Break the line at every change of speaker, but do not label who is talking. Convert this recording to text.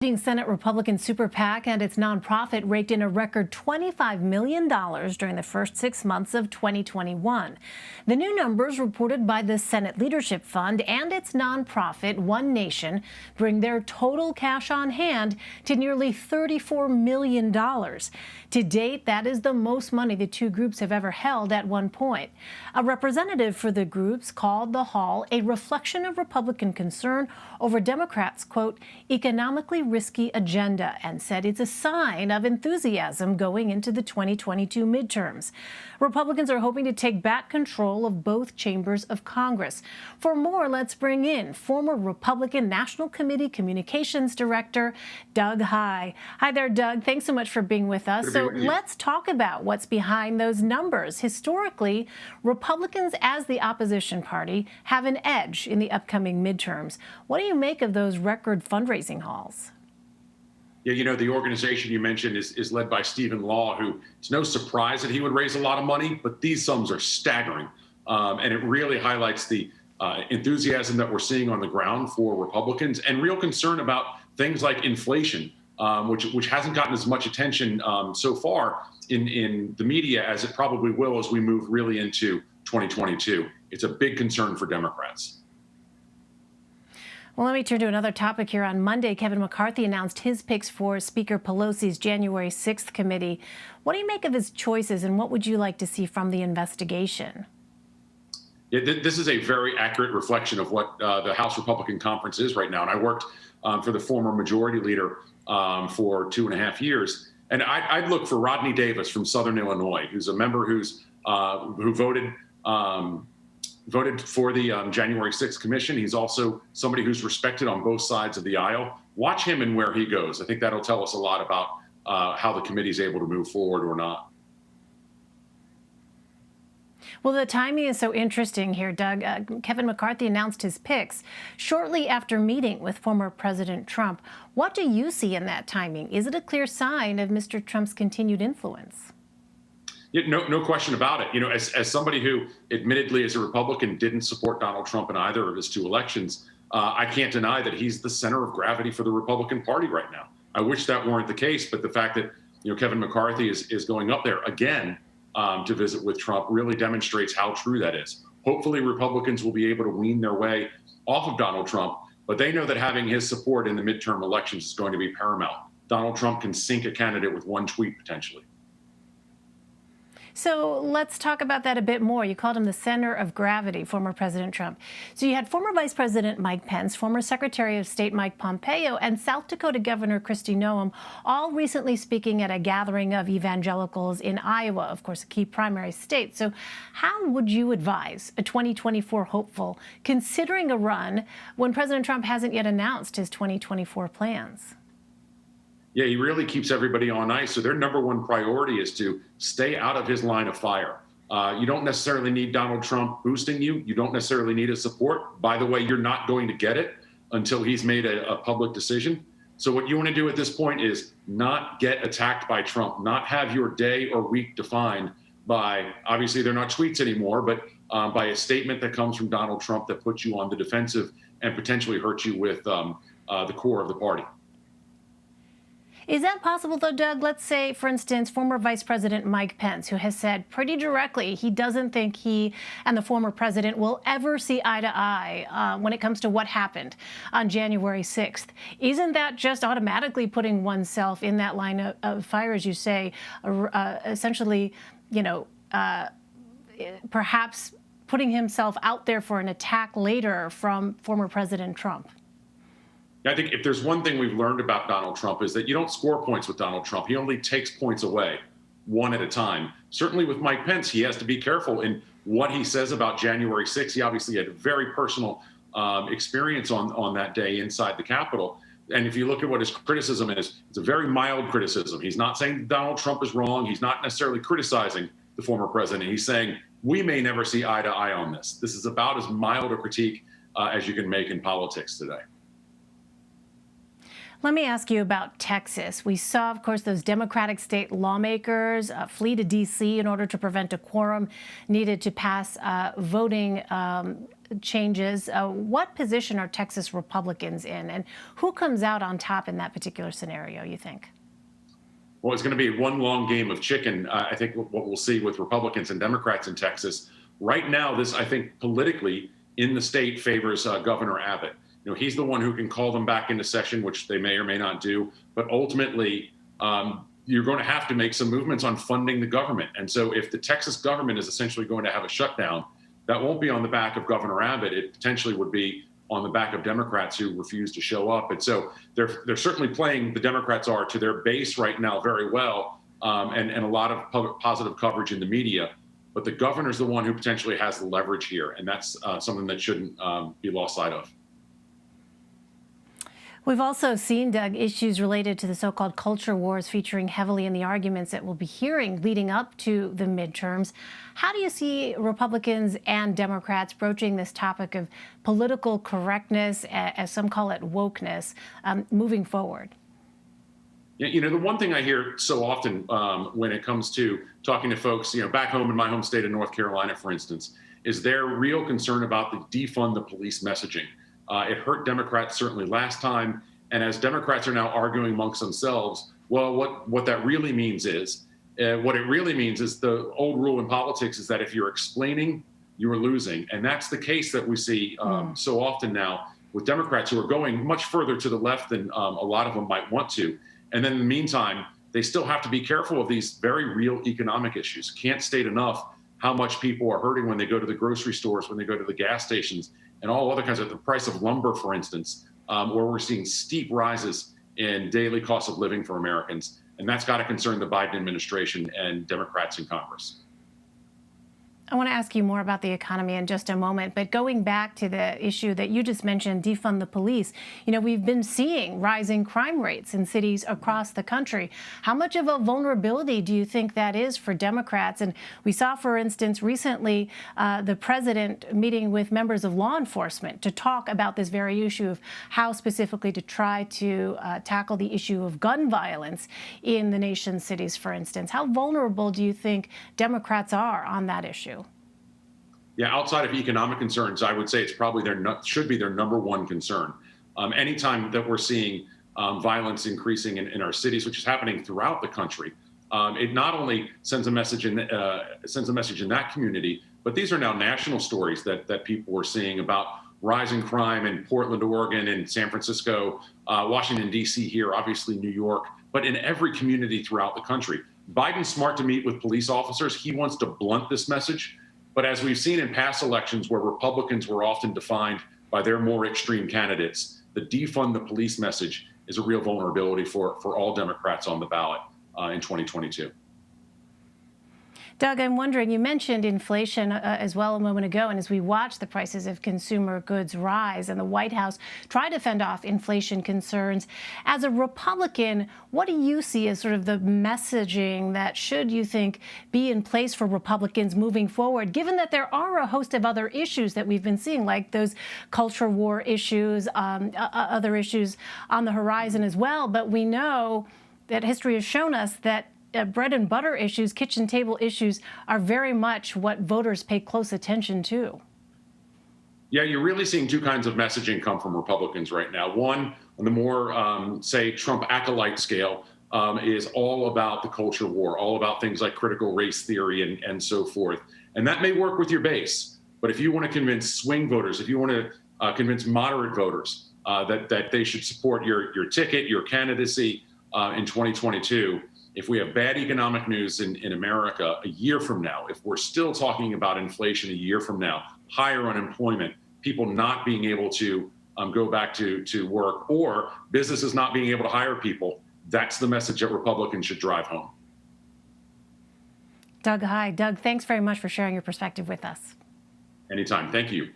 Senate Republican Super PAC and its nonprofit raked in a record $25 million during the first 6 months of 2021. The new numbers reported by the Senate Leadership Fund and its nonprofit, One Nation, bring their total cash on hand to nearly $34 million. To date, that is the most money the two groups have ever held at one point. A representative for the groups called the haul a reflection of Republican concern over Democrats' quote, economically risky agenda, and said it's a sign of enthusiasm going into the 2022 midterms. Republicans are hoping to take back control of both chambers of Congress. For more, let's bring in former Republican National Committee Communications Director Doug Heye. Hi there, Doug. Thanks so much for being with us. So let's talk about what's behind those numbers. Historically, Republicans as the opposition party have an edge in the upcoming midterms. What do you make of those record fundraising hauls?
Yeah, you know, the organization you mentioned is led by Stephen Law, who it's no surprise that he would raise a lot of money, but these sums are staggering. And it really highlights the enthusiasm that we're seeing on the ground for Republicans and real concern about things like inflation, which hasn't gotten as much attention so far in the media as it probably will as we move really into 2022. It's a big concern for Democrats.
Well, let me turn to another topic here. On Monday, Kevin McCarthy announced his picks for Speaker Pelosi's January 6th committee. What do you make of his choices, and what would you like to see from the investigation?
Yeah, this is a very accurate reflection of what the House Republican Conference is right now. And I worked for the former Majority Leader for 2.5 years. And I'd look for Rodney Davis from Southern Illinois, who's a member who voted for the January 6th commission. He's also somebody who's respected on both sides of the aisle. Watch him and where he goes. I think that'll tell us a lot about how the committee is able to move forward or not.
Well, the timing is so interesting here, Doug. Kevin McCarthy announced his picks shortly after meeting with former President Trump. What do you see in that timing? Is it a clear sign of Mr. Trump's continued influence?
Yeah, no question about it. You know, as somebody who admittedly as a Republican didn't support Donald Trump in either of his two elections, I can't deny that he's the center of gravity for the Republican Party right now. I wish that weren't the case, but the fact that, you know, Kevin McCarthy is going up there again to visit with Trump really demonstrates how true that is. Hopefully Republicans will be able to wean their way off of Donald Trump, but they know that having his support in the midterm elections is going to be paramount. Donald Trump can sink a candidate with one tweet potentially.
So let's talk about that a bit more. You called him the center of gravity, former President Trump. So you had former Vice President Mike Pence, former Secretary of State Mike Pompeo, and South Dakota Governor Kristi Noem, all recently speaking at a gathering of evangelicals in Iowa, of course, a key primary state. So how would you advise a 2024 hopeful considering a run when President Trump hasn't yet announced his 2024 plans?
Yeah, he really keeps everybody on ice. So their number one priority is to stay out of his line of fire. You don't necessarily need Donald Trump boosting you. You don't necessarily need his support. By the way, you're not going to get it until he's made a public decision. So what you want to do at this point is not get attacked by Trump, not have your day or week defined by, obviously they're not tweets anymore, but by a statement that comes from Donald Trump that puts you on the defensive and potentially hurts you with the core of the party.
Is that possible, though, Doug? Let's say, for instance, former Vice President Mike Pence, who has said pretty directly he doesn't think he and the former president will ever see eye to eye when it comes to what happened on January 6th. Isn't that just automatically putting oneself in that line of fire, as you say, essentially, you know, perhaps putting himself out there for an attack later from former President Trump?
I think if there's one thing we've learned about Donald Trump is that you don't score points with Donald Trump. He only takes points away one at a time. Certainly with Mike Pence, he has to be careful in what he says about January 6th. He obviously had a very personal experience on that day inside the Capitol. And if you look at what his criticism is, it's a very mild criticism. He's not saying Donald Trump is wrong. He's not necessarily criticizing the former president. He's saying, we may never see eye to eye on this. This is about as mild a critique as you can make in politics today.
Let me ask you about Texas. We saw, of course, those Democratic state lawmakers flee to D.C. in order to prevent a quorum needed to pass voting changes. What position are Texas Republicans in, and who comes out on top in that particular scenario, you think?
Well, it's going to be one long game of chicken. I think what we'll see with Republicans and Democrats in Texas. Right now, this, I think, politically in the state favors Governor Abbott. You know, he's the one who can call them back into session, which they may or may not do. But ultimately, you're going to have to make some movements on funding the government. And so if the Texas government is essentially going to have a shutdown, that won't be on the back of Governor Abbott. It potentially would be on the back of Democrats who refuse to show up. And so they're certainly playing, the Democrats are, to their base right now very well, and a lot of positive coverage in the media. But the governor's the one who potentially has the leverage here. And that's something that shouldn't be lost sight of.
We've also seen, Doug, issues related to the so-called culture wars featuring heavily in the arguments that we'll be hearing leading up to the midterms. How do you see Republicans and Democrats broaching this topic of political correctness, as some call it wokeness, moving forward?
Yeah, you know, the one thing I hear so often when it comes to talking to folks, you know, back home in my home state of North Carolina, for instance, is their real concern about the defund the police messaging. It hurt Democrats certainly last time. And as Democrats are now arguing amongst themselves, well, what that really means is, the old rule in politics is that if you're explaining, you are losing. And that's the case that we see so often now with Democrats who are going much further to the left than a lot of them might want to. And then in the meantime, they still have to be careful of these very real economic issues. Can't state enough how much people are hurting when they go to the grocery stores, when they go to the gas stations, and all other kinds of, the price of lumber, for instance, where we're seeing steep rises in daily cost of living for Americans. And that's got to concern the Biden administration and Democrats in Congress.
I want to ask you more about the economy in just a moment, but going back to the issue that you just mentioned, defund the police, you know, we've been seeing rising crime rates in cities across the country. How much of a vulnerability do you think that is for Democrats? And we saw, for instance, recently the president meeting with members of law enforcement to talk about this very issue of how specifically to try to tackle the issue of gun violence in the nation's cities, for instance. How vulnerable do you think Democrats are on that issue?
Yeah, outside of economic concerns, I would say it's probably should be their number one concern. Anytime that we're seeing violence increasing in our cities, which is happening throughout the country, it not only sends a message in that community, but these are now national stories that people are seeing about rising crime in Portland, Oregon, and San Francisco, Washington, D.C. here, obviously New York, but in every community throughout the country. Biden's smart to meet with police officers. He wants to blunt this message. But as we've seen in past elections where Republicans were often defined by their more extreme candidates, the defund the police message is a real vulnerability for all Democrats on the ballot in 2022.
Doug, I'm wondering, you mentioned inflation as well a moment ago, and as we watch the prices of consumer goods rise and the White House try to fend off inflation concerns, as a Republican, what do you see as sort of the messaging that should, you think, be in place for Republicans moving forward, given that there are a host of other issues that we've been seeing, like those culture war issues, other issues on the horizon as well, but we know that history has shown us that bread and butter issues, kitchen table issues, are very much what voters pay close attention to.
Yeah, you're really seeing two kinds of messaging come from Republicans right now. One, on the more, say, Trump acolyte scale, is all about the culture war, all about things like critical race theory and so forth. And that may work with your base. But if you want to convince swing voters, if you want to convince moderate voters that they should support your ticket, your candidacy in 2022, if we have bad economic news in America a year from now, if we're still talking about inflation a year from now, higher unemployment, people not being able to go back to work, or businesses not being able to hire people, that's the message that Republicans should drive home.
Doug Heye. Doug, thanks very much for sharing your perspective with us.
Anytime. Thank you.